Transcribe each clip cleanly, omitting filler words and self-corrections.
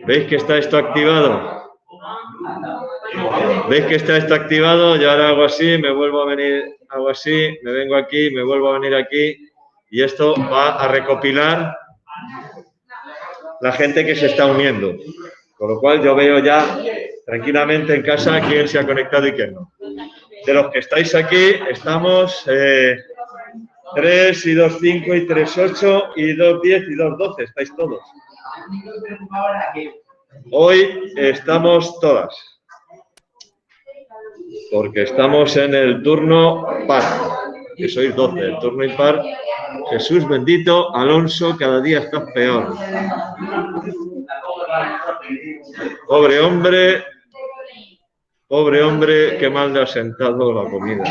¿Veis que está esto activado? ¿Veis que está esto activado? Yo ahora hago así, me vuelvo a venir, hago así, me vengo aquí, me vuelvo a venir aquí y esto va a recopilar la gente que se está uniendo. Con lo cual yo veo ya tranquilamente en casa quién se ha conectado y quién no. De los que estáis aquí, estamos 3 y 2, 5 y 3, 8 y 2, 10 y 2, 12. Estáis todos. Hoy estamos todas. Porque estamos en el turno par, que sois 12. El turno impar, Jesús bendito, Alonso, cada día estás peor. Pobre hombre, qué mal le ha sentado la comida.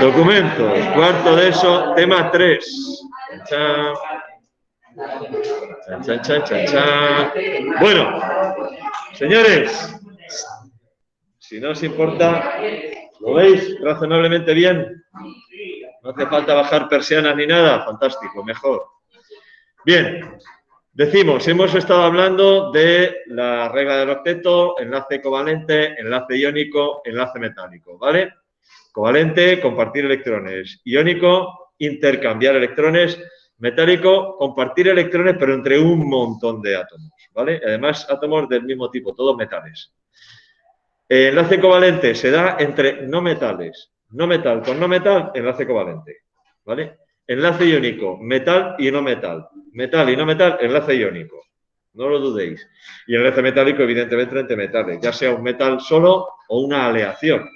Documentos, cuarto de eso, tema 3. Chan, chan, chan, chan, chan. Bueno, señores, si no os importa, ¿lo veis razonablemente bien? No hace falta bajar persianas ni nada, fantástico, mejor. Bien. Decimos, hemos estado hablando de la regla del octeto, enlace covalente, enlace iónico, enlace metálico, ¿vale? Covalente, compartir electrones. Iónico, intercambiar electrones. Metálico, compartir electrones, pero entre un montón de átomos, ¿vale? Además, átomos del mismo tipo, todos metales. Enlace covalente se da entre no metales. No metal con no metal, enlace covalente, ¿vale? Enlace iónico, metal y no metal. Metal y no metal, enlace iónico. No lo dudéis. Y enlace metálico, evidentemente, entre metales, ya sea un metal solo o una aleación.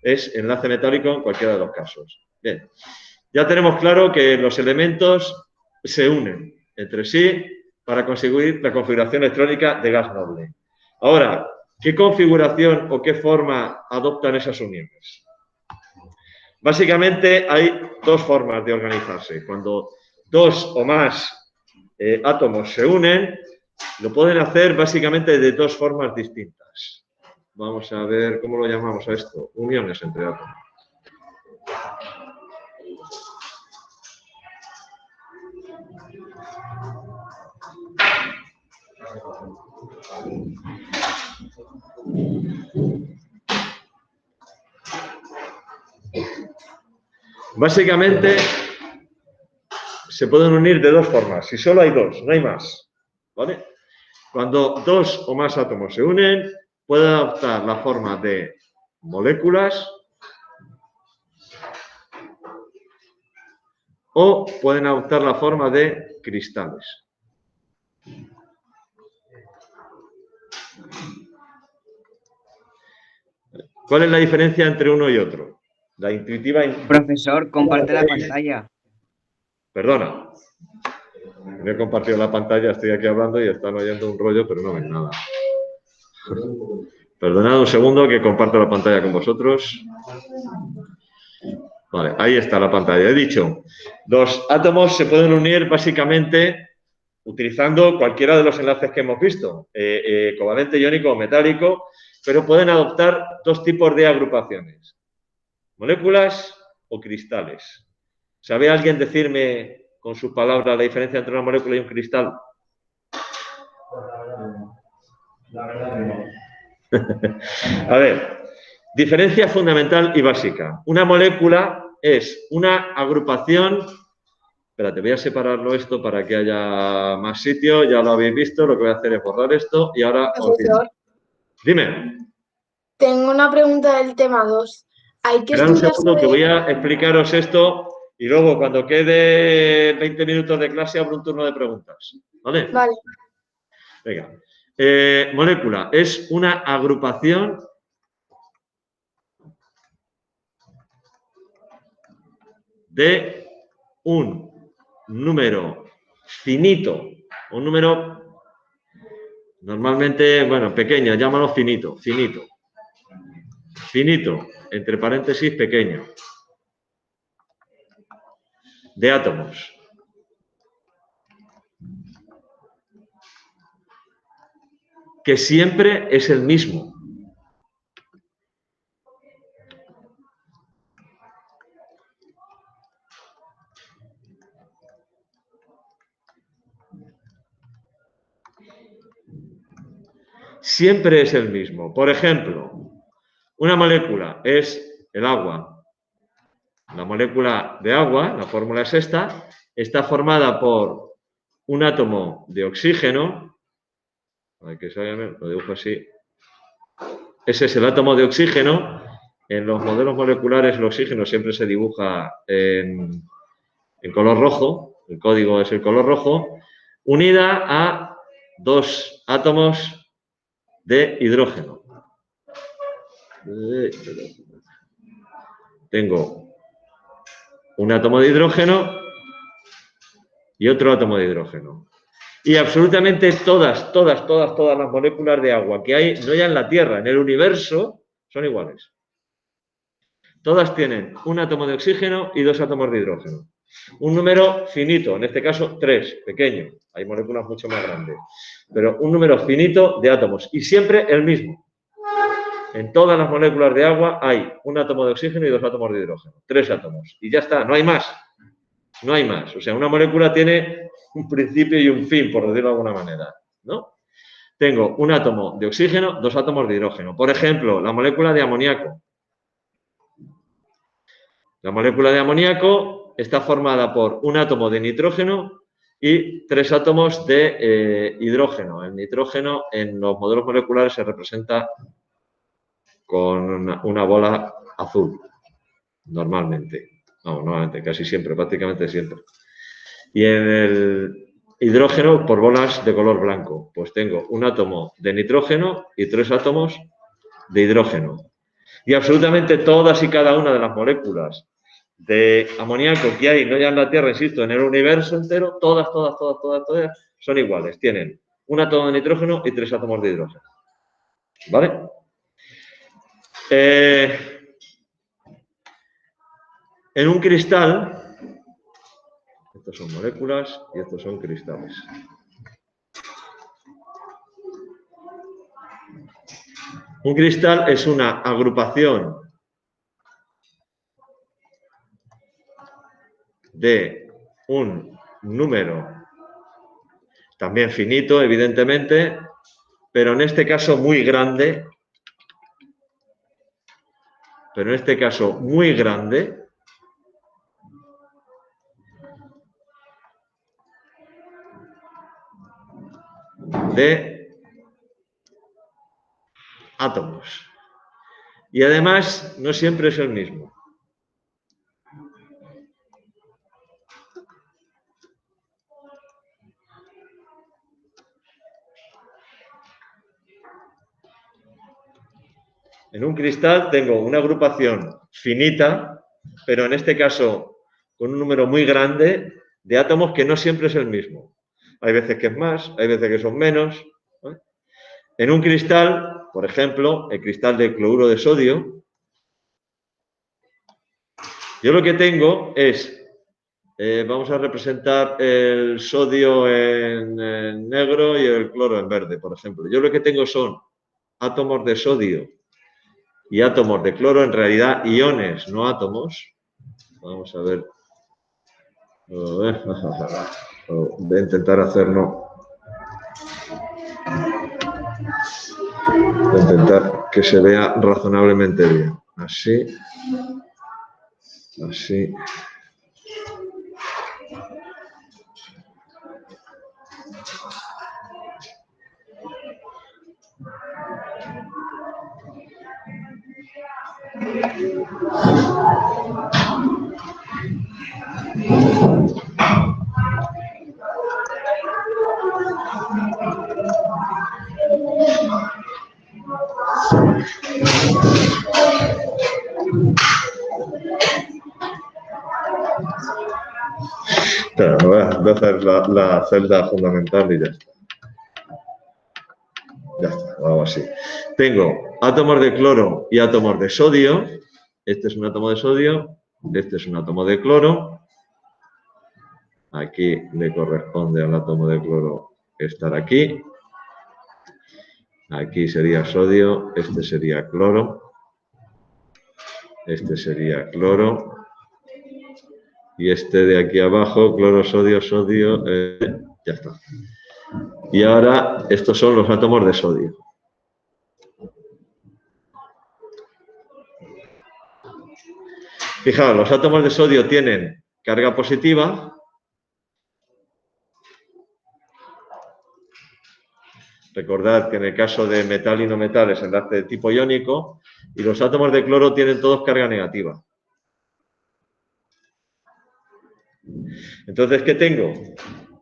Es enlace metálico en cualquiera de los casos. Bien. Ya tenemos claro que los elementos se unen entre sí para conseguir la configuración electrónica de gas noble. Ahora, ¿qué configuración o qué forma adoptan esas uniones? Básicamente hay dos formas de organizarse. Cuando dos o más átomos se unen, lo pueden hacer básicamente de dos formas distintas. Vamos a ver cómo lo llamamos a esto. Uniones entre átomos. Básicamente se pueden unir de dos formas. Si solo hay dos, no hay más, ¿vale? Cuando dos o más átomos se unen, pueden adoptar la forma de moléculas o pueden adoptar la forma de cristales. ¿Cuál es la diferencia entre uno y otro? La intuitiva... Profesor, comparte la pantalla. Perdona. No he compartido la pantalla, estoy aquí hablando y están oyendo un rollo, pero no ven nada. Perdonad un segundo que comparto la pantalla con vosotros. Vale, ahí está la pantalla. He dicho, los átomos se pueden unir básicamente utilizando cualquiera de los enlaces que hemos visto, covalente, iónico o metálico, pero pueden adoptar dos tipos de agrupaciones, moléculas o cristales. ¿Sabe alguien decirme con sus palabras la diferencia entre una molécula y un cristal? A ver, diferencia fundamental y básica. Una molécula es una agrupación... Espérate, voy a separarlo esto para que haya más sitio. Ya lo habéis visto, lo que voy a hacer es borrar esto y ahora os digo. Dime. Tengo una pregunta del tema 2. Hay que Esperad un estudiar segundo que sobre... voy a explicaros esto y luego cuando quede 20 minutos de clase abro un turno de preguntas. ¿Vale? Vale. Venga. Molécula es una agrupación de un número finito, un número normalmente, bueno, pequeño, llámalo finito, finito, entre paréntesis, pequeño, de átomos. Que siempre es el mismo. siempre es el mismo. Por ejemplo, una molécula es el agua. La molécula de agua, la fórmula es esta, está formada por un átomo de oxígeno. Aquí lo dibujo así. Ese es el átomo de oxígeno. En los modelos moleculares el oxígeno siempre se dibuja en color rojo. El código es el color rojo. Unida a dos átomos de hidrógeno. Tengo un átomo de hidrógeno y otro átomo de hidrógeno. Y absolutamente todas las moléculas de agua que hay, no ya en la Tierra, en el universo, son iguales. Todas tienen un átomo de oxígeno y dos átomos de hidrógeno. Un número finito, en este caso 3, pequeño. Hay moléculas mucho más grandes. Pero un número finito de átomos. Y siempre el mismo. En todas las moléculas de agua hay un átomo de oxígeno y dos átomos de hidrógeno. 3 átomos. Y ya está, no hay más. No hay más. O sea, una molécula tiene un principio y un fin, por decirlo de alguna manera, ¿no? Tengo un átomo de oxígeno, dos átomos de hidrógeno. Por ejemplo, la molécula de amoníaco. La molécula de amoníaco está formada por un átomo de nitrógeno y 3 átomos de hidrógeno. El nitrógeno en los modelos moleculares se representa con una bola azul, normalmente. No, normalmente, casi siempre, prácticamente siempre. Y en el hidrógeno por bolas de color blanco. Pues tengo un átomo de nitrógeno y 3 átomos de hidrógeno. Y absolutamente todas y cada una de las moléculas de amoníaco que hay, no ya en la Tierra, insisto, en el universo entero, todas son iguales. Tienen un átomo de nitrógeno y 3 átomos de hidrógeno. ¿Vale? En un cristal, estos son moléculas y estos son cristales. Un cristal es una agrupación de un número también finito, evidentemente, pero en este caso muy grande, de átomos. Y además no siempre es el mismo. En un cristal tengo una agrupación finita, pero en este caso con un número muy grande de átomos que no siempre es el mismo. Hay veces que es más, hay veces que son menos. En un cristal, por ejemplo, el cristal de cloruro de sodio, yo lo que tengo es, vamos a representar el sodio en negro y el cloro en verde, por ejemplo. Yo lo que tengo son átomos de sodio y átomos de cloro, en realidad iones, no átomos. Vamos a ver. Voy a intentar hacerlo. Voy a intentar que se vea razonablemente bien. Así. Así. Claro, voy a hacer la celda fundamental y ya está. Ya está, algo así. Tengo átomos de cloro y átomos de sodio. Este es un átomo de sodio, este es un átomo de cloro. Aquí le corresponde al átomo de cloro estar aquí. Aquí sería sodio, este sería cloro. Este sería cloro. Y este de aquí abajo, cloro, sodio, sodio, ya está. Y ahora estos son los átomos de sodio. Fijaos, los átomos de sodio tienen carga positiva. Recordad que en el caso de metal y no metal es enlace de tipo iónico. Y los átomos de cloro tienen todos carga negativa. Entonces, ¿qué tengo?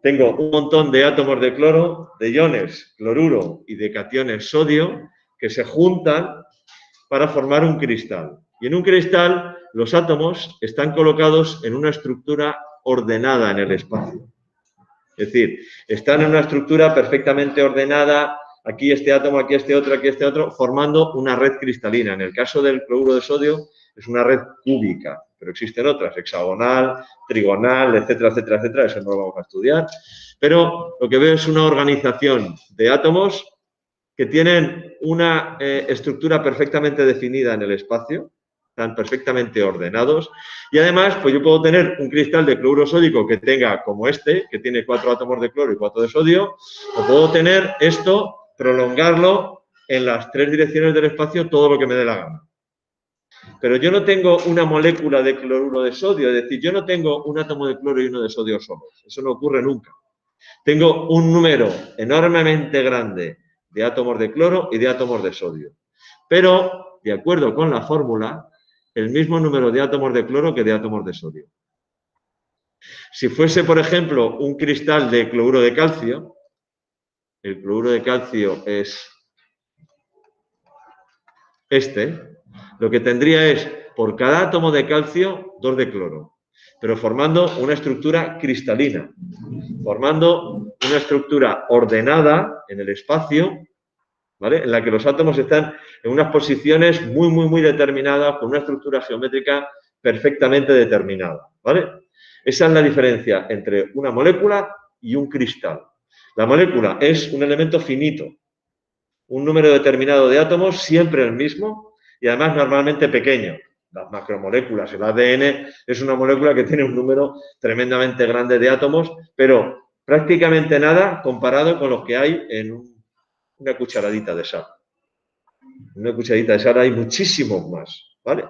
Tengo un montón de átomos de cloro, de iones cloruro y de cationes sodio que se juntan para formar un cristal. Y en un cristal los átomos están colocados en una estructura ordenada en el espacio. Es decir, están en una estructura perfectamente ordenada, aquí este átomo, aquí este otro, formando una red cristalina. En el caso del cloruro de sodio es una red cúbica, pero existen otras, hexagonal, trigonal, etcétera, etcétera, etcétera, eso no lo vamos a estudiar. Pero lo que veo es una organización de átomos que tienen una estructura perfectamente definida en el espacio, están perfectamente ordenados, y además, pues yo puedo tener un cristal de cloruro sódico que tenga como este, que tiene 4 átomos de cloro y 4 de sodio, o puedo tener esto, prolongarlo en las 3 direcciones del espacio todo lo que me dé la gana. Pero yo no tengo una molécula de cloruro de sodio, es decir, yo no tengo un átomo de cloro y uno de sodio solos, eso no ocurre nunca. Tengo un número enormemente grande de átomos de cloro y de átomos de sodio. Pero, de acuerdo con la fórmula, el mismo número de átomos de cloro que de átomos de sodio. Si fuese, por ejemplo, un cristal de cloruro de calcio, el cloruro de calcio es este, lo que tendría es, por cada átomo de calcio, 2 de cloro, pero formando una estructura cristalina, formando una estructura ordenada en el espacio, ¿vale? En la que los átomos están en unas posiciones muy determinadas, con una estructura geométrica perfectamente determinada, ¿vale? Esa es la diferencia entre una molécula y un cristal. La molécula es un elemento finito, un número determinado de átomos, siempre el mismo, y además normalmente pequeño. Las macromoléculas, el ADN es una molécula que tiene un número tremendamente grande de átomos, pero prácticamente nada comparado con los que hay en una cucharadita de sal. En una cucharadita de sal hay muchísimos más, ¿vale?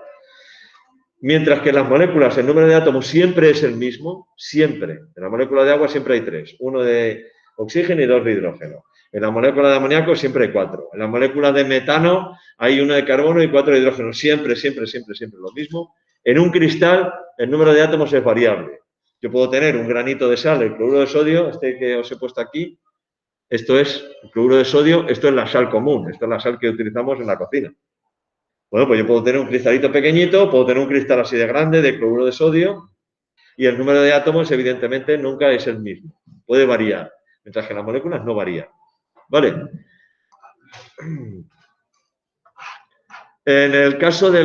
Mientras que en las moléculas el número de átomos siempre es el mismo, siempre. En la molécula de agua siempre hay 3, 1 de oxígeno y 2 de hidrógeno. En la molécula de amoníaco siempre hay 4. En la molécula de metano hay 1 de carbono y 4 de hidrógeno. Siempre lo mismo. En un cristal el número de átomos es variable. Yo puedo tener un granito de sal, el cloruro de sodio, este que os he puesto aquí. Esto es el cloruro de sodio, esto es la sal común, esto es la sal que utilizamos en la cocina. Bueno, pues yo puedo tener un cristalito pequeñito, puedo tener un cristal así de grande de cloruro de sodio y el número de átomos evidentemente nunca es el mismo. Puede variar, mientras que las moléculas no varían. ¿Vale? En el caso de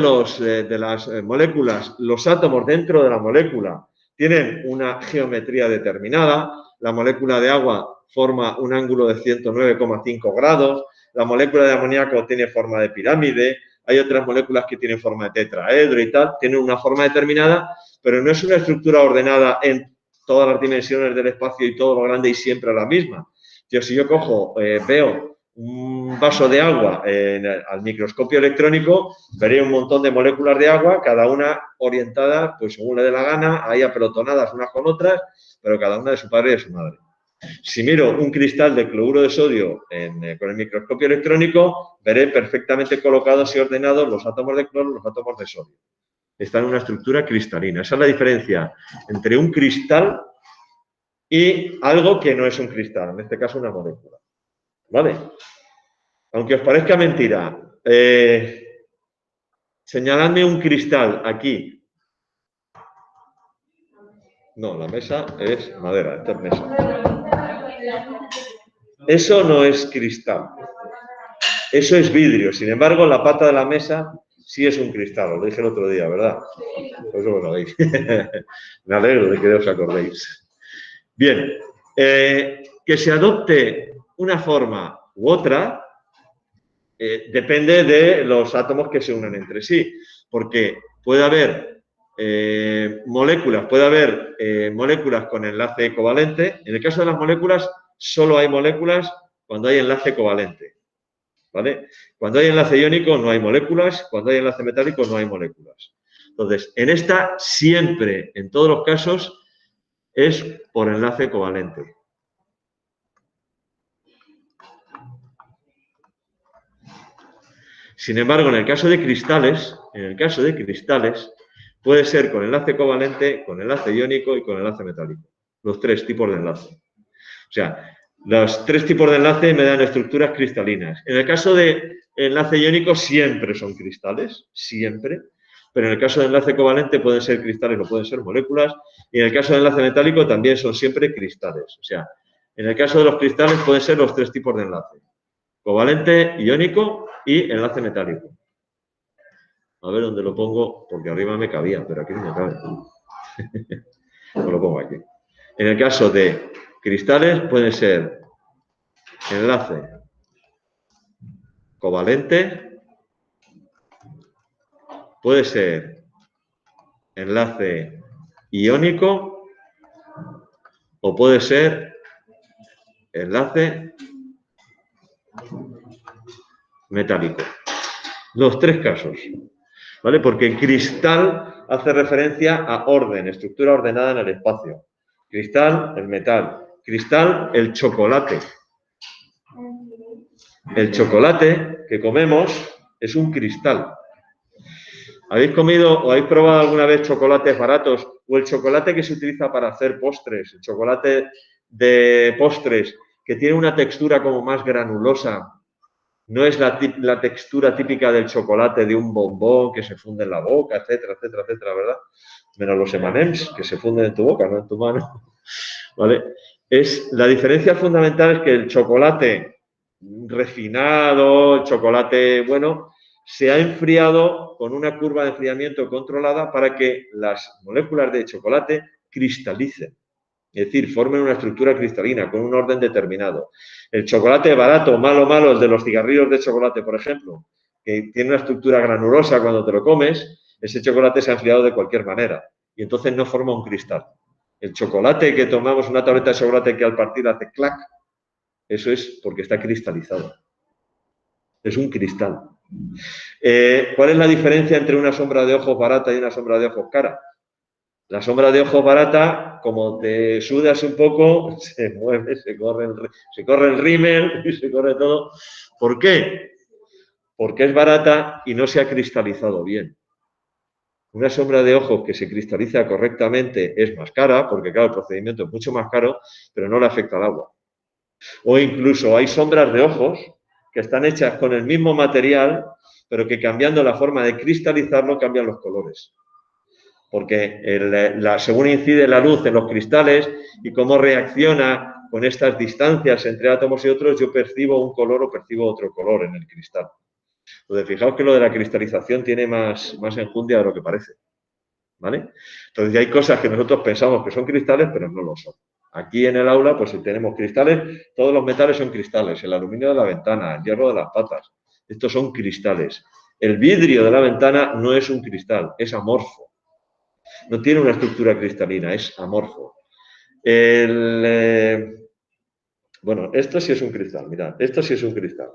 las moléculas, los átomos dentro de la molécula tienen una geometría determinada. La molécula de agua forma un ángulo de 109,5 grados. La molécula de amoníaco tiene forma de pirámide. Hay otras moléculas que tienen forma de tetraedro y tal. Tienen una forma determinada, pero no es una estructura ordenada en todas las dimensiones del espacio y todo lo grande y siempre la misma. Si yo cojo, veo un vaso de agua al microscopio electrónico, veré un montón de moléculas de agua, cada una orientada, pues según le dé la gana, ahí apelotonadas unas con otras, pero cada una de su padre y de su madre. Si miro un cristal de cloruro de sodio con el microscopio electrónico, veré perfectamente colocados y ordenados los átomos de cloro y los átomos de sodio. Están en una estructura cristalina. Esa es la diferencia entre un cristal y algo que no es un cristal, en este caso una molécula. ¿Vale? Aunque os parezca mentira, señaladme un cristal aquí. No, la mesa es madera, esta es mesa. Eso no es cristal. Eso es vidrio. Sin embargo, la pata de la mesa sí es un cristal. Os lo dije el otro día, ¿verdad? Por eso lo sabéis. Me alegro de que os acordéis. Bien. Que se adopte una forma u otra depende de los átomos que se unen entre sí. Porque puede haber moléculas con enlace covalente. En el caso de las moléculas solo hay moléculas cuando hay enlace covalente, ¿vale? Cuando hay enlace iónico no hay moléculas, cuando hay enlace metálico no hay moléculas. Entonces, en esta siempre, en todos los casos, es por enlace covalente. Sin embargo, en el caso de cristales, puede ser con enlace covalente, con enlace iónico y con enlace metálico. Los tres tipos de enlace. O sea, los tres tipos de enlace me dan estructuras cristalinas. En el caso de enlace iónico siempre son cristales, siempre. Pero en el caso de enlace covalente pueden ser cristales o pueden ser moléculas. Y en el caso de enlace metálico también son siempre cristales. O sea, en el caso de los cristales pueden ser los tres tipos de enlace. Covalente, iónico y enlace metálico. A ver dónde lo pongo, porque arriba me cabía, pero aquí no me cabe. Pues lo pongo aquí. En el caso de cristales puede ser enlace covalente, puede ser enlace iónico o puede ser enlace metálico. Los tres casos, ¿vale? Porque cristal hace referencia a orden, estructura ordenada en el espacio. Cristal, el metal. Cristal, el chocolate. El chocolate que comemos es un cristal. ¿Habéis comido o habéis probado alguna vez chocolates baratos o el chocolate que se utiliza para hacer postres? El chocolate de postres que tiene una textura como más granulosa. No es la textura típica del chocolate de un bombón que se funde en la boca, etcétera, etcétera, etcétera, ¿verdad? Menos los M&M's que se funden en tu boca, no en tu mano. ¿Vale? La diferencia fundamental es que el chocolate refinado, el chocolate bueno, se ha enfriado con una curva de enfriamiento controlada para que las moléculas de chocolate cristalicen. Es decir, formen una estructura cristalina con un orden determinado. El chocolate barato, malo, el de los cigarrillos de chocolate, por ejemplo, que tiene una estructura granulosa cuando te lo comes, ese chocolate se ha enfriado de cualquier manera y entonces no forma un cristal. El chocolate que tomamos, una tableta de chocolate que al partir hace clac, eso es porque está cristalizado. Es un cristal. ¿Cuál es la diferencia entre una sombra de ojos barata y una sombra de ojos cara? La sombra de ojos barata, como te sudas un poco, se mueve, se corre el rímel y se corre todo. ¿Por qué? Porque es barata y no se ha cristalizado bien. Una sombra de ojos que se cristaliza correctamente es más cara, porque claro, el procedimiento es mucho más caro, pero no le afecta al agua. O incluso hay sombras de ojos que están hechas con el mismo material, pero que cambiando la forma de cristalizarlo cambian los colores. Porque según incide la luz en los cristales y cómo reacciona con estas distancias entre átomos y otros, yo percibo un color o percibo otro color en el cristal. Entonces, fijaos que lo de la cristalización tiene más enjundia de lo que parece. ¿Vale? Entonces, hay cosas que nosotros pensamos que son cristales, pero no lo son. Aquí en el aula, pues si tenemos cristales, todos los metales son cristales. El aluminio de la ventana, el hierro de las patas. Estos son cristales. El vidrio de la ventana no es un cristal, es amorfo. No tiene una estructura cristalina, es amorfo. Bueno, esto sí es un cristal, mirad, esto sí es un cristal.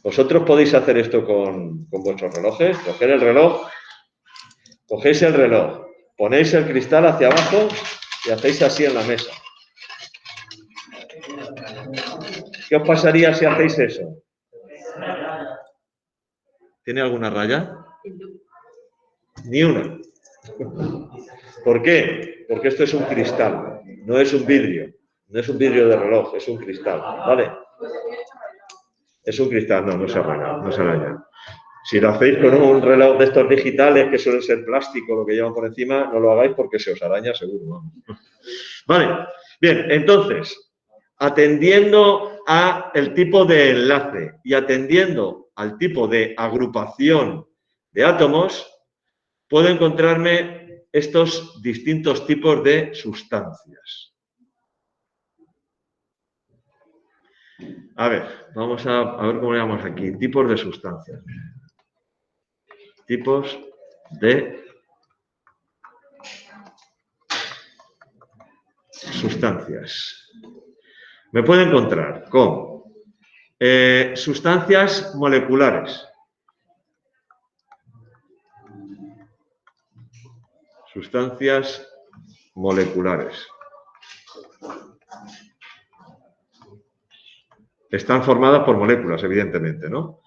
Vosotros podéis hacer esto con vuestros relojes, coger el reloj, cogéis el reloj, ponéis el cristal hacia abajo y hacéis así en la mesa. ¿Qué os pasaría si hacéis eso? ¿Tiene alguna raya? Ni una. ¿Por qué? Porque esto es un cristal, no es un vidrio. No es un vidrio de reloj, es un cristal, ¿vale? Es un cristal, no se araña, no se araña. Si lo hacéis con un reloj de estos digitales que suelen ser plástico, lo que llevan por encima, no lo hagáis porque se os araña seguro. Vale, bien, entonces, atendiendo al tipo de enlace y atendiendo al tipo de agrupación de átomos, puedo encontrarme estos distintos tipos de sustancias. A ver, vamos a ver cómo le llamamos aquí. Tipos de sustancias. Tipos de sustancias. sustancias. Me puedo encontrar con sustancias moleculares. Sustancias moleculares. Están formadas por moléculas, evidentemente, ¿no?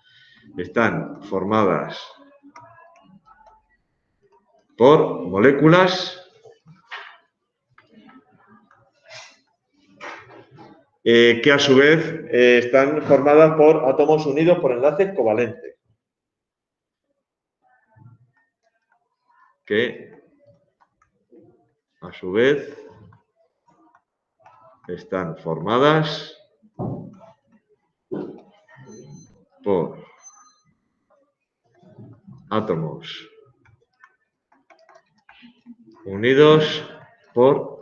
Están formadas por moléculas que a su vez están formadas por átomos unidos por enlaces covalentes. Que a su vez están formadas por átomos unidos por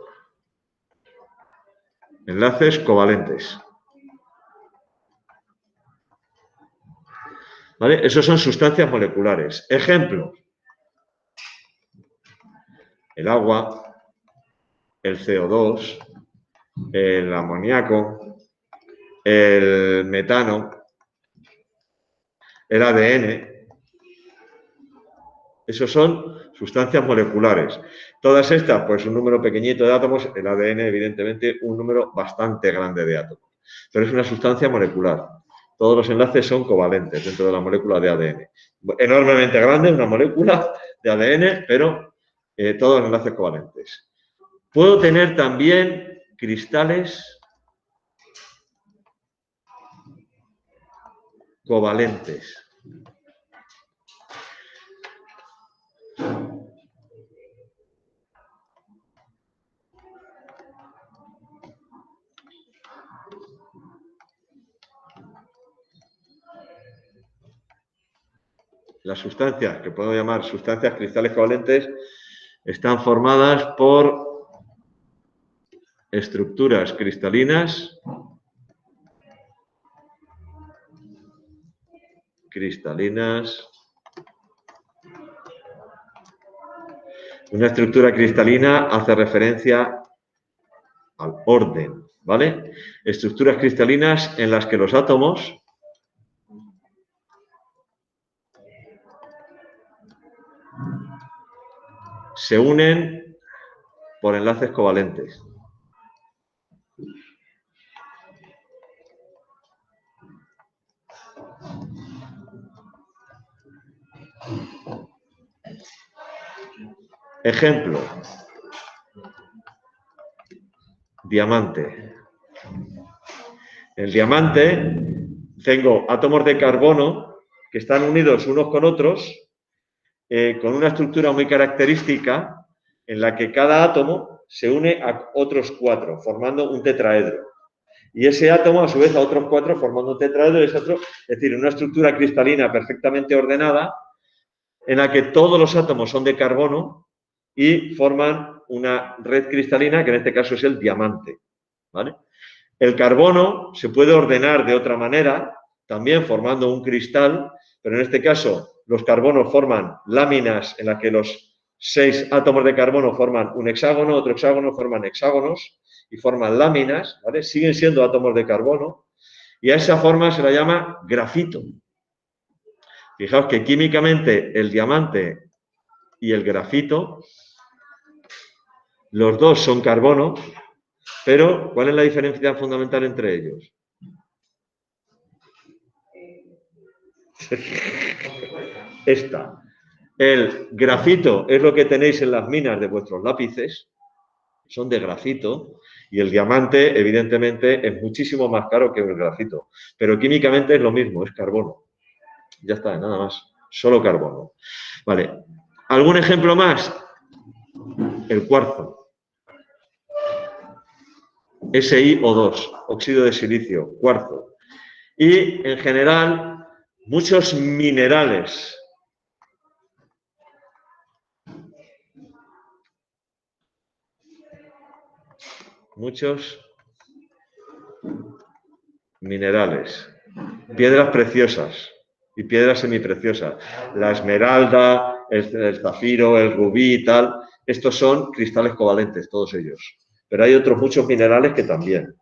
enlaces covalentes. ¿Vale? Esos son sustancias moleculares. Ejemplo: el agua, el CO2, el amoníaco, el metano, el ADN. Esos son sustancias moleculares. Todas estas, pues un número pequeñito de átomos, el ADN, evidentemente, un número bastante grande de átomos. Pero es una sustancia molecular. Todos los enlaces son covalentes dentro de la molécula de ADN. Enormemente grande, una molécula de ADN, pero todos los enlaces covalentes. Puedo tener también cristales covalentes. Las sustancias, que puedo llamar sustancias cristales covalentes, están formadas por estructuras cristalinas Una estructura cristalina hace referencia al orden, ¿vale? Estructuras cristalinas en las que los átomos se unen por enlaces covalentes. Ejemplo: diamante. El diamante, tengo átomos de carbono que están unidos unos con otros con una estructura muy característica en la que cada átomo se une a otros 4, formando un tetraedro. Y ese átomo, a su vez, a otros 4, formando un tetraedro, es decir, una estructura cristalina perfectamente ordenada en la que todos los átomos son de carbono y forman una red cristalina, que en este caso es el diamante, ¿vale? El carbono se puede ordenar de otra manera, también formando un cristal, pero en este caso los carbonos forman láminas en las que los 6 átomos de carbono forman un hexágono, otro hexágono forman hexágonos y forman láminas, ¿vale? Siguen siendo átomos de carbono y a esa forma se la llama grafito. Fijaos que químicamente el diamante y el grafito, los dos son carbono, pero ¿cuál es la diferencia fundamental entre ellos? Esta. El grafito es lo que tenéis en las minas de vuestros lápices, son de grafito, y el diamante, evidentemente, es muchísimo más caro que el grafito, pero químicamente es lo mismo, es carbono. Ya está, nada más, solo carbono. Vale, ¿algún ejemplo más? El cuarzo. SiO2, óxido de silicio, cuarzo. Y, en general, muchos minerales. Muchos minerales. Piedras preciosas y piedras semipreciosas. La esmeralda, el zafiro, el rubí y tal. Estos son cristales covalentes, todos ellos. pero hay otros muchos minerales que también,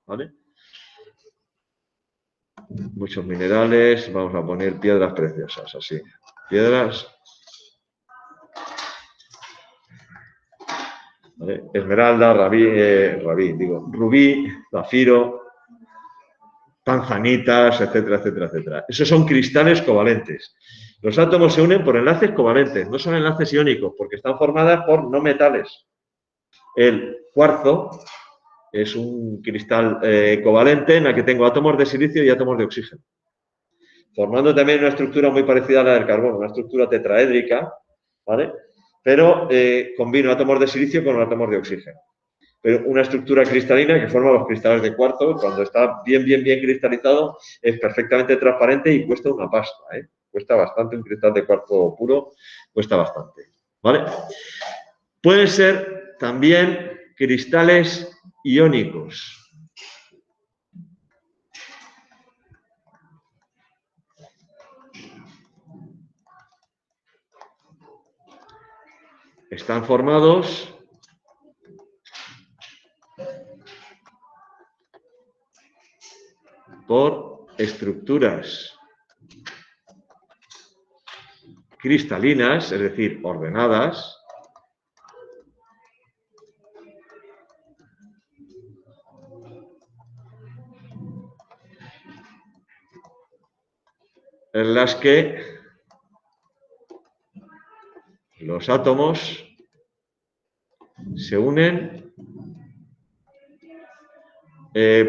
¿vale? Muchos minerales, vamos a poner piedras preciosas, así. Piedras. ¿Vale? Esmeralda, rubí, zafiro, tanzanitas, etcétera, etcétera, etcétera. Esos son cristales covalentes. Los átomos se unen por enlaces covalentes, no son enlaces iónicos, porque están formadas por no metales. El cuarzo es un cristal covalente en el que tengo átomos de silicio y átomos de oxígeno, formando también una estructura muy parecida a la del carbono, una estructura tetraédrica, ¿vale? Pero combino átomos de silicio con átomos de oxígeno. Pero una estructura cristalina que forma los cristales de cuarzo, cuando está bien cristalizado, es perfectamente transparente y cuesta una pasta, ¿eh? Cuesta bastante, un cristal de cuarzo puro cuesta bastante, ¿vale? Pueden ser también cristales iónicos. Están formados por estructuras cristalinas, es decir, ordenadas, en las que los átomos se unen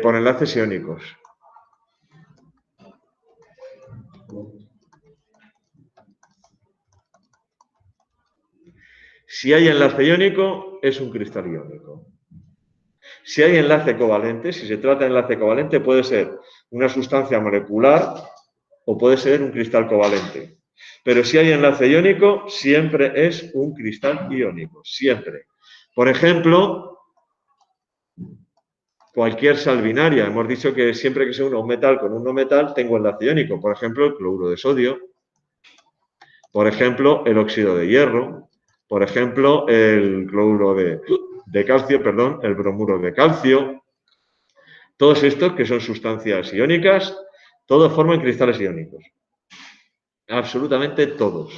por enlaces iónicos. Si hay enlace iónico, es un cristal iónico. Si hay enlace covalente, si se trata de enlace covalente, puede ser una sustancia molecular o puede ser un cristal covalente. Pero si hay enlace iónico, siempre es un cristal iónico, siempre. Por ejemplo, cualquier sal binaria. Hemos dicho que siempre que se une un metal con un no metal, tengo enlace iónico. Por ejemplo, el cloruro de sodio. Por ejemplo, el óxido de hierro. Por ejemplo, el cloruro de calcio, perdón, el bromuro de calcio. Todos estos que son sustancias iónicas, todos forman cristales iónicos. Absolutamente todos.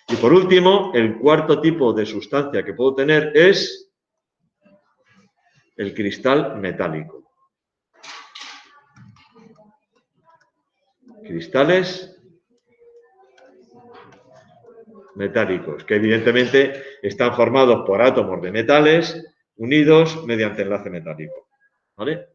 Y por último, el cuarto tipo de sustancia que puedo tener es el cristal metálico. Cristales metálicos, que evidentemente están formados por átomos de metales unidos mediante enlace metálico. ¿Vale?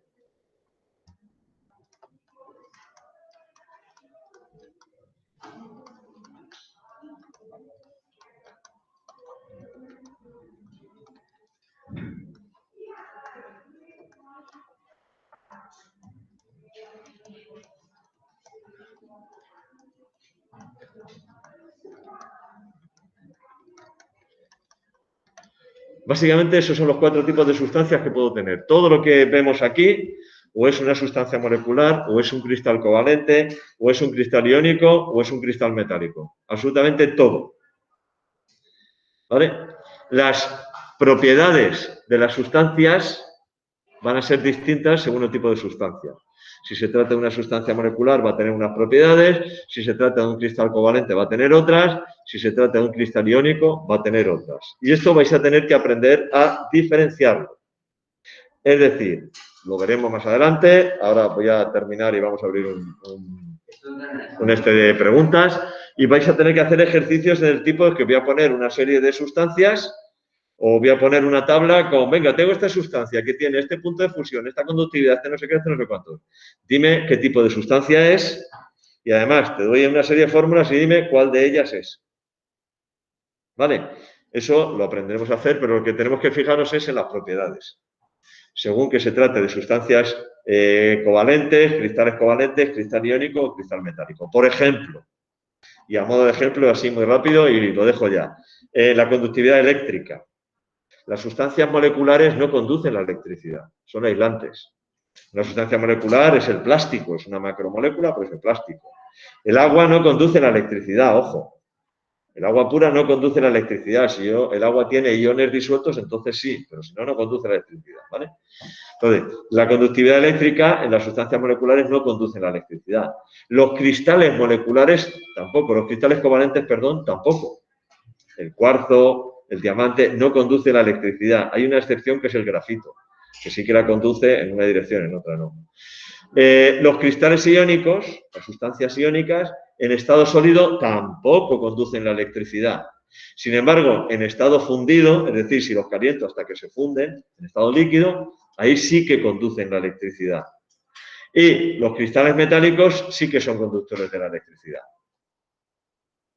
Básicamente esos son los cuatro tipos de sustancias que puedo tener. Todo lo que vemos aquí o es una sustancia molecular, o es un cristal covalente, o es un cristal iónico, o es un cristal metálico. Absolutamente todo. ¿Vale? Las propiedades de las sustancias van a ser distintas según el tipo de sustancia. Si se trata de una sustancia molecular va a tener unas propiedades, si se trata de un cristal covalente va a tener otras, si se trata de un cristal iónico va a tener otras. Y esto vais a tener que aprender a diferenciarlo. Es decir, lo veremos más adelante, ahora voy a terminar y vamos a abrir un de preguntas y vais a tener que hacer ejercicios del tipo que voy a poner una serie de sustancias o voy a poner una tabla con, venga, tengo esta sustancia que tiene este punto de fusión, esta conductividad, este no sé qué, este no sé cuánto. Dime qué tipo de sustancia es y además te doy una serie de fórmulas y dime cuál de ellas es. ¿Vale? Eso lo aprenderemos a hacer, pero lo que tenemos que fijarnos es en las propiedades. Según que se trate de sustancias covalentes, cristal iónico o cristal metálico. Por ejemplo, y a modo de ejemplo, así muy rápido y lo dejo ya, la conductividad eléctrica. Las sustancias moleculares no conducen la electricidad, son aislantes. Una sustancia molecular es el plástico, es una macromolécula, pero es el plástico. El agua no conduce la electricidad, ojo. El agua pura no conduce la electricidad. Si el agua tiene iones disueltos, entonces sí, pero si no, no conduce la electricidad, ¿vale? Entonces, la conductividad eléctrica en las sustancias moleculares no conduce la electricidad. Los cristales moleculares tampoco, los cristales covalentes, perdón, tampoco. El cuarzo, el diamante, no conduce la electricidad. Hay una excepción que es el grafito, que sí que la conduce en una dirección, en otra no. Los cristales iónicos, las sustancias iónicas, en estado sólido tampoco conducen la electricidad. Sin embargo, en estado fundido, es decir, si los caliento hasta que se funden, en estado líquido, ahí sí que conducen la electricidad. Y los cristales metálicos sí que son conductores de la electricidad.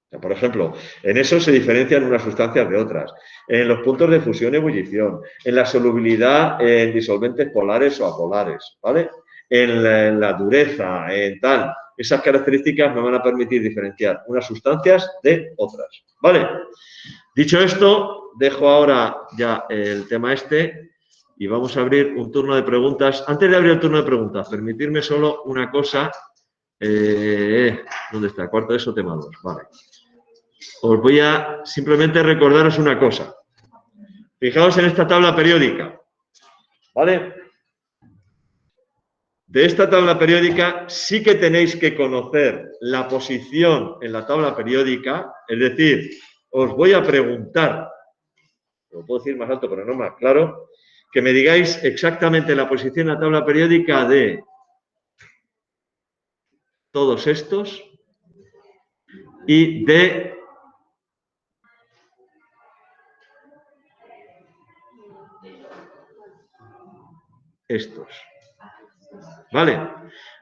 O sea, por ejemplo, en eso se diferencian unas sustancias de otras. En los puntos de fusión y ebullición, en la solubilidad en disolventes polares o apolares, ¿vale? En la dureza, en tal. Esas características me van a permitir diferenciar unas sustancias de otras, ¿vale? Dicho esto, dejo ahora ya el tema este y vamos a abrir un turno de preguntas. Antes de abrir el turno de preguntas, permitirme solo una cosa. ¿Dónde está? Cuarto de eso, tema 2. Vale. Os voy a simplemente recordaros una cosa. Fijaos en esta tabla periódica, ¿vale? De esta tabla periódica sí que tenéis que conocer la posición en la tabla periódica, es decir, os voy a preguntar, lo puedo decir más alto pero no más claro, que me digáis exactamente la posición en la tabla periódica de todos estos y de estos. ¿Vale?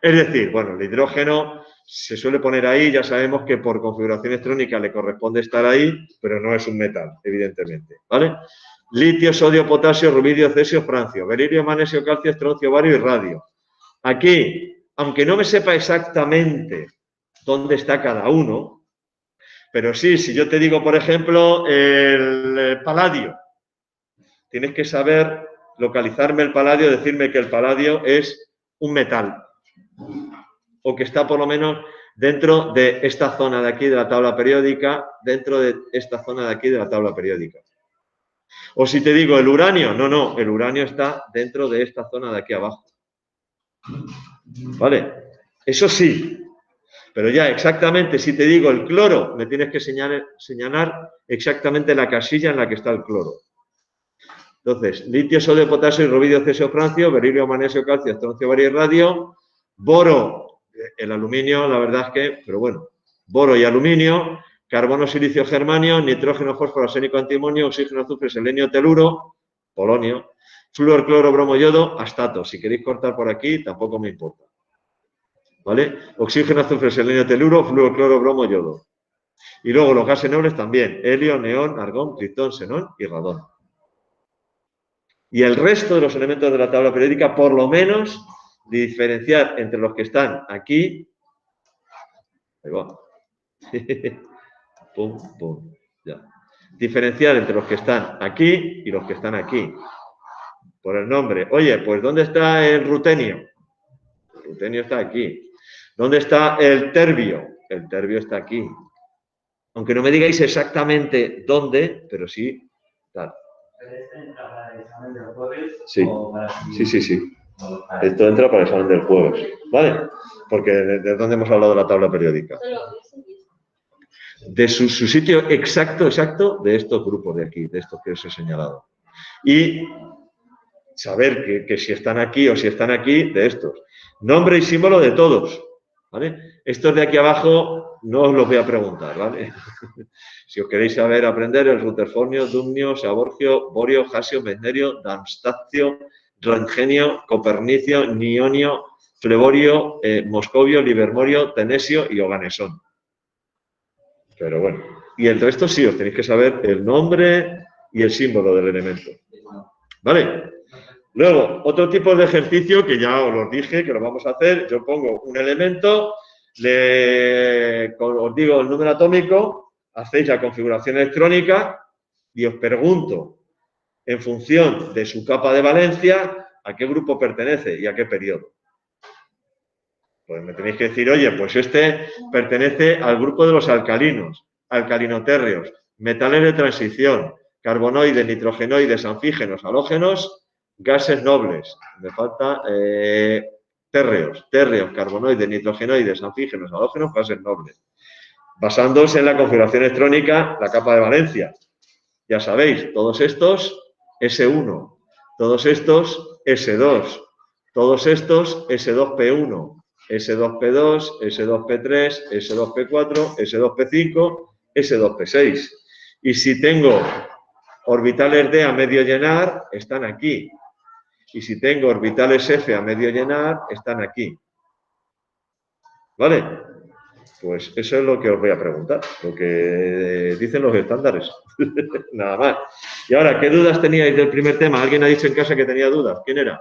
Es decir, bueno, el hidrógeno se suele poner ahí, ya sabemos que por configuración electrónica le corresponde estar ahí, pero no es un metal, evidentemente, ¿vale? Litio, sodio, potasio, rubidio, cesio, francio, berilio, magnesio, calcio, estroncio, bario y radio. Aquí, aunque no me sepa exactamente dónde está cada uno, pero sí, si yo te digo, por ejemplo, el paladio, tienes que saber localizarme el paladio, decirme que el paladio es un metal o que está por lo menos dentro de esta zona de aquí de la tabla periódica, dentro de esta zona de aquí de la tabla periódica. O si te digo el uranio, no, el uranio está dentro de esta zona de aquí abajo. ¿Vale? Eso sí, pero ya exactamente si te digo el cloro, me tienes que señalar exactamente la casilla en la que está el cloro. Entonces, litio, sodio, potasio y rubidio, cesio, francio, berilio, magnesio, calcio, estroncio, bario y radio, boro, el aluminio, la verdad es que, pero bueno, boro y aluminio, carbono, silicio, germanio, nitrógeno, fósforo, arsénico, antimonio, oxígeno, azufre, selenio, teluro, polonio, flúor, cloro, bromo, yodo, astato. Si queréis cortar por aquí, tampoco me importa. ¿Vale? Oxígeno, azufre, selenio, teluro, flúor, cloro, bromo, yodo. Y luego los gases nobles también, helio, neón, argón, criptón, xenón y radón. Y el resto de los elementos de la tabla periódica, por lo menos, diferenciar entre los que están aquí, ahí va, pum, pum, ya. Diferenciar entre los que están aquí y los que están aquí, por el nombre. Oye, pues ¿dónde está el rutenio? El rutenio está aquí. ¿Dónde está el terbio? El terbio está aquí. Aunque no me digáis exactamente dónde, pero sí, tal. Sí, sí. Esto entra para el examen del jueves, ¿vale? Porque ¿de dónde hemos hablado de la tabla periódica? De su sitio exacto de estos grupos de aquí, de estos que os he señalado. Y saber que si están aquí o si están aquí, de estos. Nombre y símbolo de todos, ¿vale? Estos de aquí abajo no os los voy a preguntar, ¿vale? Si os queréis saber aprender, el ruterformio, dumnio, saborgio, borio, jasio, megnerio, damstacio, rangenio, copernicio, nionio, fleborio, moscovio, livermorio, tenesio y oganesón. Pero bueno, y el resto sí, os tenéis que saber el nombre y el símbolo del elemento. ¿Vale? Luego, otro tipo de ejercicio que ya os lo dije que lo vamos a hacer. Yo pongo un elemento, os digo el número atómico, hacéis la configuración electrónica y os pregunto, en función de su capa de valencia, a qué grupo pertenece y a qué periodo. Pues me tenéis que decir, oye, pues este pertenece al grupo de los alcalinos. alcalinotérreos, metales de transición, carbonoides, nitrogenoides, anfígenos, halógenos, gases nobles. Me falta térreos, carbonoides, nitrogenoides, anfígenos, halógenos, gases nobles. Basándose en la configuración electrónica, la capa de valencia. Ya sabéis, todos estos S1, todos estos S2, todos estos S2P1, S2P2, S2P3, S2P4, S2P5, S2P6. Y si tengo orbitales D a medio llenar, están aquí. Y si tengo orbitales F a medio llenar, están aquí. ¿Vale? Pues eso es lo que os voy a preguntar, lo que dicen los estándares. Nada más. Y ahora, ¿qué dudas teníais del primer tema? ¿Alguien ha dicho en casa que tenía dudas? ¿Quién era?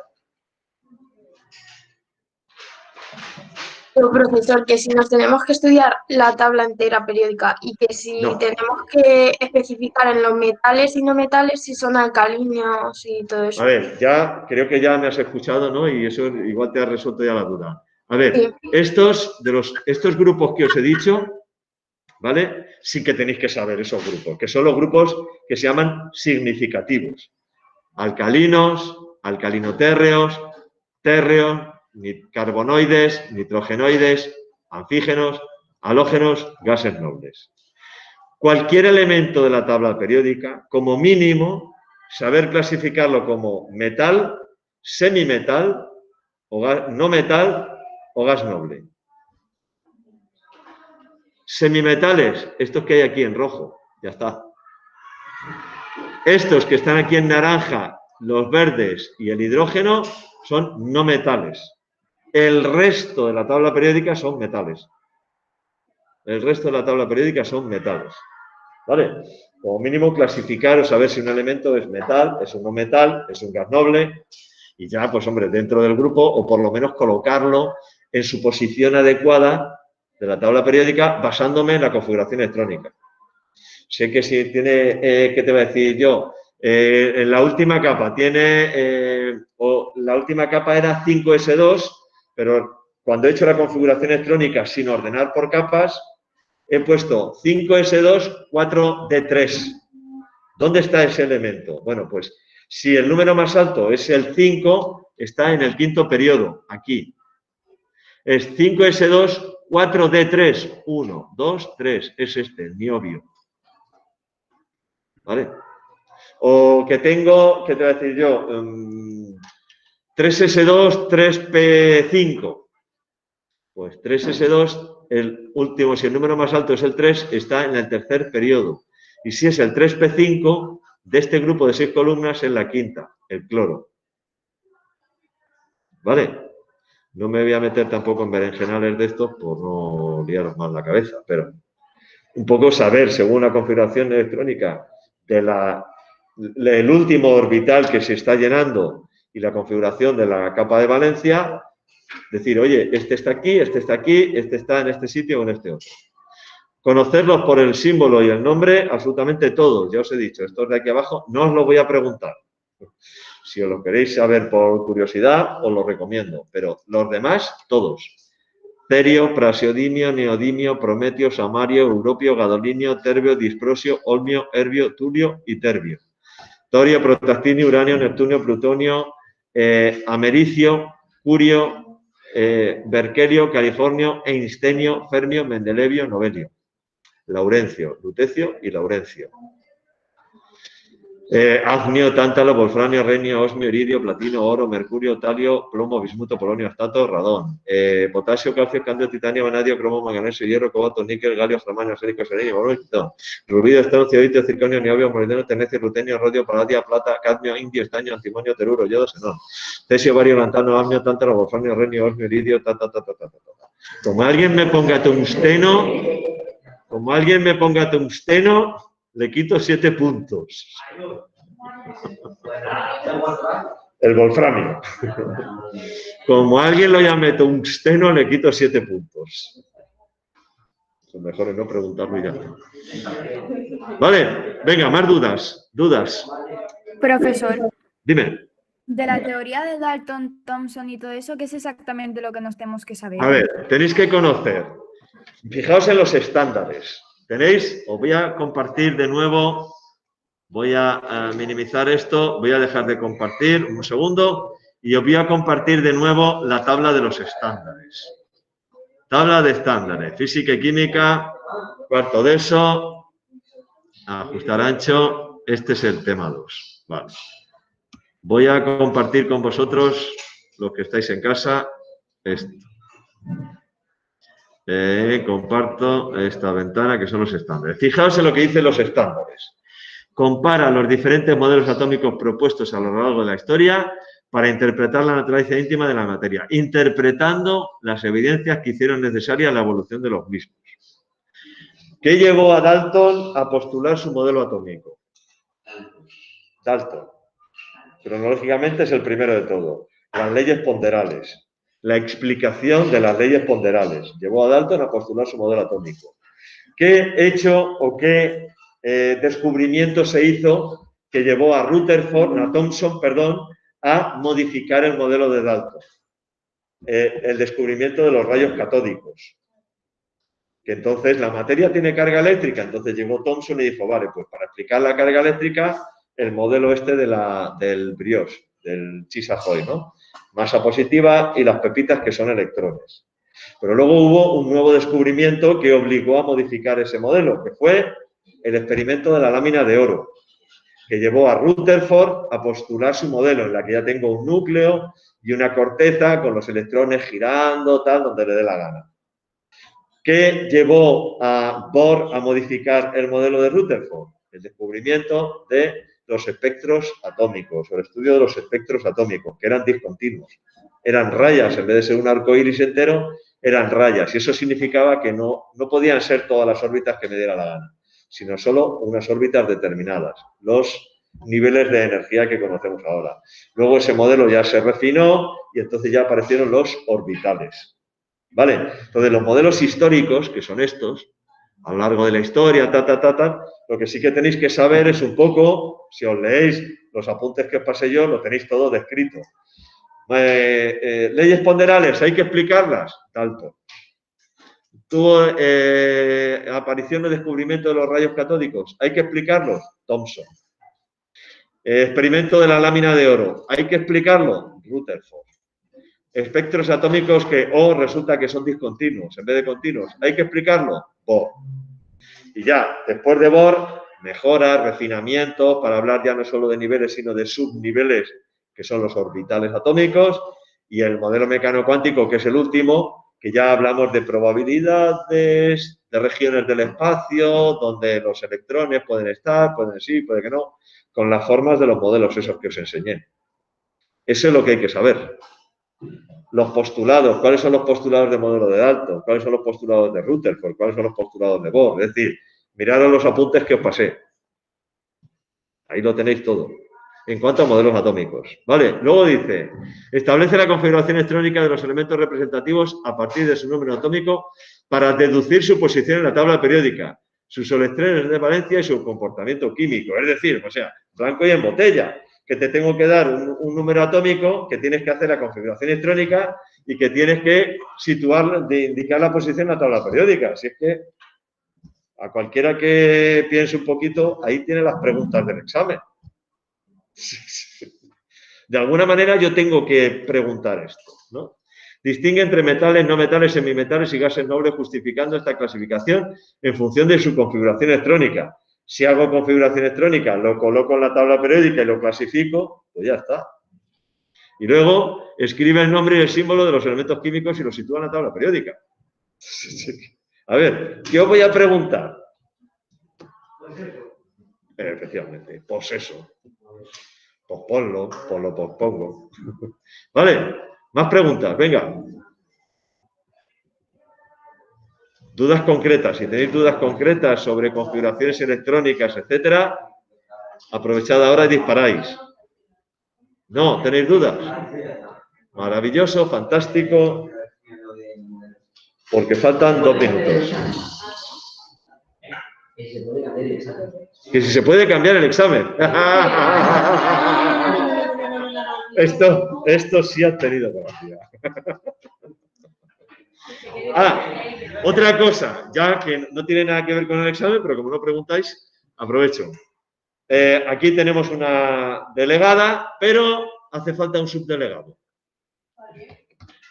Pero, profesor, que si nos tenemos que estudiar la tabla entera periódica y que si No. tenemos que especificar en los metales y no metales si son alcalinos y todo eso. A ver, ya creo que ya me has escuchado, ¿no? Y eso igual te ha resuelto ya la duda. A ver, Sí. estos grupos que os he dicho, ¿vale? Sí que tenéis que saber esos grupos, que son los grupos que se llaman significativos. Alcalinos, alcalinotérreos, térreos, carbonoides, nitrogenoides, anfígenos, halógenos, gases nobles. Cualquier elemento de la tabla periódica, como mínimo, saber clasificarlo como metal, semimetal, no metal o gas noble. Semimetales, estos que hay aquí en rojo, ya está. Estos que están aquí en naranja, los verdes y el hidrógeno, son no metales. El resto de la tabla periódica son metales. El resto de la tabla periódica son metales. ¿Vale? Como mínimo clasificar o saber si un elemento es metal, es un no metal, es un gas noble y ya, pues hombre, dentro del grupo o por lo menos colocarlo en su posición adecuada de la tabla periódica basándome en la configuración electrónica. Sé que si tiene, ¿qué te voy a decir yo? En la última capa tiene, o la última capa era 5S2, pero cuando he hecho la configuración electrónica sin ordenar por capas, he puesto 5S2, 4D3. ¿Dónde está ese elemento? Bueno, pues si el número más alto es el 5, está en el quinto periodo, aquí. Es 5S2, 4D3. 1, 2, 3. Es este, el niobio. ¿Vale? O que tengo, ¿qué te voy a decir yo? 3S2, 3P5. Pues 3S2, el último, si el número más alto es el 3, está en el tercer periodo. Y si es el 3P5, de este grupo de 6 columnas, en la quinta, el cloro. ¿Vale? No me voy a meter tampoco en berenjenales de estos por no liaros más la cabeza, pero un poco saber, según la configuración electrónica, del último orbital que se está llenando y la configuración de la capa de valencia, decir, oye, este está aquí, este está en este sitio o en este otro. Conocerlos por el símbolo y el nombre, absolutamente todos. Ya os he dicho, estos de aquí abajo no os lo voy a preguntar. Si os lo queréis saber por curiosidad, os lo recomiendo. Pero los demás, todos. Cerio, prasiodimio, neodimio, prometio, samario, europio, gadolinio, terbio, disprosio, olmio, herbio, tulio y terbio. Torio, protactinio, uranio, neptunio, plutonio, americio, curio, berkelio, californio, einstenio, fermio, mendelevio, novelio. Laurencio, lutecio y laurencio. Agnio, tántalo, wolfranio, renio, osmio, iridio, platino, oro, mercurio, talio, plomo, bismuto, polonio, astato, radón. Potasio, calcio, candio, titanio, vanadio, cromo, manganeso, hierro, cobalto, níquel, galio, germanio, acérico, selenio, boroito, rubio, estroncio, ditio, circonio, niobio, molibdeno, tenecio, rutenio, rodio, paladia, plata, cadmio, indio, estaño, antimonio, teruro, yodo, xenón. Cesio, bario, lantano, amnio, tántalo, wolfranio, renio, osmio, iridio, Como alguien me ponga tungsteno, le quito 7 puntos. El wolframio. Como alguien lo llame tungsteno, le quito 7 puntos. Lo mejor es no preguntarlo y ya. Vale, venga, más dudas. Dudas. Profesor, Dime. de la teoría de Dalton, Thomson y todo eso, ¿qué es exactamente lo que nos tenemos que saber? A ver, tenéis que conocer. Fijaos en los estándares. ¿Tenéis? Os voy a compartir de nuevo. Voy a minimizar esto. Voy a dejar de compartir un segundo. Y os voy a compartir de nuevo la tabla de los estándares. Tabla de estándares. Física y química. Cuarto de eso. Ajustar ancho. Este es el tema 2. Vale. Voy a compartir con vosotros, los que estáis en casa, esto. Comparto esta ventana que son los estándares. Fijaos en lo que dicen los estándares. Compara los diferentes modelos atómicos propuestos a lo largo de la historia para interpretar la naturaleza íntima de la materia, interpretando las evidencias que hicieron necesaria la evolución de los mismos. ¿Qué llevó a Dalton a postular su modelo atómico? Dalton. Cronológicamente es el primero de todo. Las leyes ponderales. La explicación de las leyes ponderales. Llevó a Dalton a postular su modelo atómico. ¿Qué hecho o qué descubrimiento se hizo que llevó a Thomson, a modificar el modelo de Dalton? El descubrimiento de los rayos catódicos. Que entonces la materia tiene carga eléctrica. Entonces llegó Thomson y dijo, vale, pues para explicar la carga eléctrica, el modelo este del brioche, del Chisajoy, ¿no? Masa positiva y las pepitas que son electrones. Pero luego hubo un nuevo descubrimiento que obligó a modificar ese modelo, que fue el experimento de la lámina de oro, que llevó a Rutherford a postular su modelo, en la que ya tengo un núcleo y una corteza con los electrones girando, tal, donde le dé la gana. ¿Qué llevó a Bohr a modificar el modelo de Rutherford? El descubrimiento de los espectros atómicos, o el estudio de los espectros atómicos, que eran discontinuos. Eran rayas, en vez de ser un arco iris entero, eran rayas. Y eso significaba que no podían ser todas las órbitas que me diera la gana, sino solo unas órbitas determinadas, los niveles de energía que conocemos ahora. Luego ese modelo ya se refinó y entonces ya aparecieron los orbitales. ¿Vale? Entonces los modelos históricos, que son estos, a lo largo de la historia, lo que sí que tenéis que saber es un poco, si os leéis los apuntes que os pasé yo, lo tenéis todo descrito. Leyes ponderales, hay que explicarlas, Dalton. Tuvo aparición y descubrimiento de los rayos catódicos, hay que explicarlos, Thomson. Experimento de la lámina de oro, hay que explicarlo, Rutherford. Espectros atómicos que resulta que son discontinuos en vez de continuos, hay que explicarlo, Bohr. Y ya, después de Bohr, mejoras, refinamientos, para hablar ya no solo de niveles, sino de subniveles, que son los orbitales atómicos, y el modelo mecano cuántico, que es el último, que ya hablamos de probabilidades, de regiones del espacio, donde los electrones pueden estar, pueden sí, puede que no, con las formas de los modelos esos que os enseñé. Eso es lo que hay que saber. Los postulados, ¿cuáles son los postulados del modelo de Dalton? ¿Cuáles son los postulados de Rutherford? ¿Cuáles son los postulados de Bohr? Es decir, miraros los apuntes que os pasé. Ahí lo tenéis todo. En cuanto a modelos atómicos. ¿Vale? Luego dice, establece la configuración electrónica de los elementos representativos a partir de su número atómico para deducir su posición en la tabla periódica, sus electrones de valencia y su comportamiento químico. Es decir, o sea, blanco y en botella. Que te tengo que dar un número atómico, que tienes que hacer la configuración electrónica y que tienes que situar, indicar la posición en la tabla periódica. Así es que a cualquiera que piense un poquito, ahí tiene las preguntas del examen. De alguna manera yo tengo que preguntar esto, ¿no? Distingue entre metales, no metales, semimetales y gases nobles, justificando esta clasificación en función de su configuración electrónica. Si hago configuración electrónica, lo coloco en la tabla periódica y lo clasifico, pues ya está. Y luego escribe el nombre y el símbolo de los elementos químicos y los sitúa en la tabla periódica. A ver, ¿qué os voy a preguntar? Efectivamente, pues eso. Pues ponlo, pues pongo. ¿Vale? Más preguntas, venga. Dudas concretas. Si tenéis dudas concretas sobre configuraciones electrónicas, etcétera, aprovechad ahora y disparáis. ¿No? ¿Tenéis dudas? Maravilloso, fantástico. Porque faltan 2 minutos. Que si se puede cambiar el examen. Esto sí ha tenido gracia. Ah, otra cosa, ya que no tiene nada que ver con el examen, pero como no preguntáis, aprovecho. Aquí tenemos una delegada, pero hace falta un subdelegado.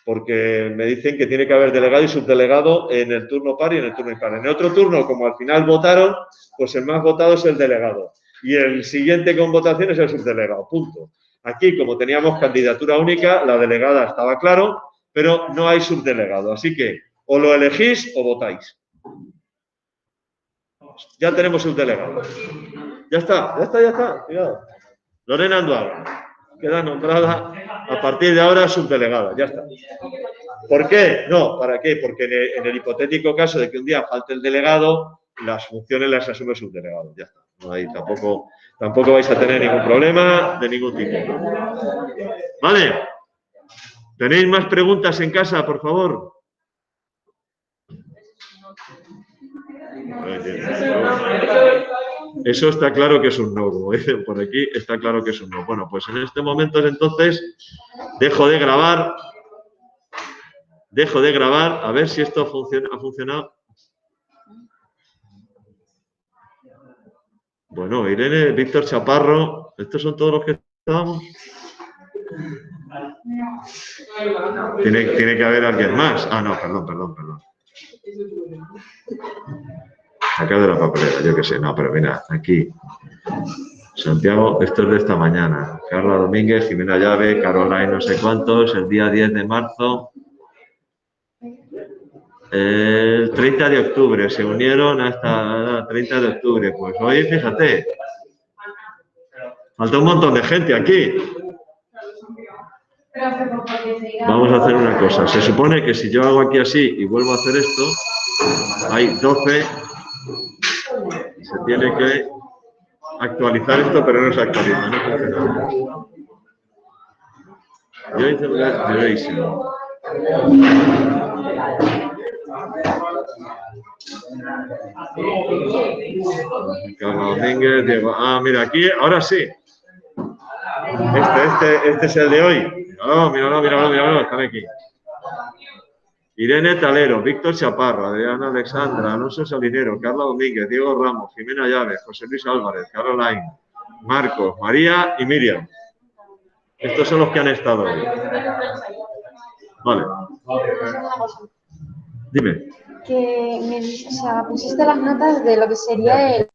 Porque me dicen que tiene que haber delegado y subdelegado en el turno par y en el turno impar. En el otro turno, como al final votaron, pues el más votado es el delegado. Y el siguiente con votación es el subdelegado. Punto. Aquí, como teníamos candidatura única, la delegada estaba claro, pero no hay subdelegado. Así que o lo elegís o votáis. Ya tenemos subdelegado. Ya está. Cuidado. Lorena Andual queda nombrada a partir de ahora subdelegada. Ya está. ¿Por qué? No, ¿para qué? Porque en el hipotético caso de que un día falte el delegado, las funciones las asume el subdelegado. Ya está. No, ahí tampoco vais a tener ningún problema de ningún tipo. ¿Vale? ¿Tenéis más preguntas en casa, por favor? Eso está claro que es un no, como dicen por aquí, está claro que es un no. Bueno, pues en este momento entonces dejo de grabar, a ver si esto ha funcionado. Bueno, Irene, Víctor Chaparro, ¿estos son todos los que estábamos? Tiene que haber alguien más. Ah, no, perdón. Acá de la papelera, yo qué sé, no, pero mira, aquí. Santiago, esto es de esta mañana. Carla Domínguez, Jimena Llave, Caroline no sé cuántos, el día 10 de marzo. El 30 de octubre, se unieron hasta el 30 de octubre. Pues hoy, fíjate, falta un montón de gente aquí. Vamos a hacer una cosa. Se supone que si yo hago aquí así y vuelvo a hacer esto, hay 12. Se tiene que actualizar esto, pero no se actualiza. No funciona. Yo hice una duration. Carlos Domínguez, Diego. Ah, mira, aquí, ahora sí. Este es el de hoy. Míralo, están aquí. Irene Talero, Víctor Chaparro, Adriana Alexandra, Alonso Salinero, Carla Domínguez, Diego Ramos, Jimena Llaves, José Luis Álvarez, Caroline, Marcos, María y Miriam. Estos son los que han estado hoy. Vale. Dime. Que pusiste las notas de lo que sería el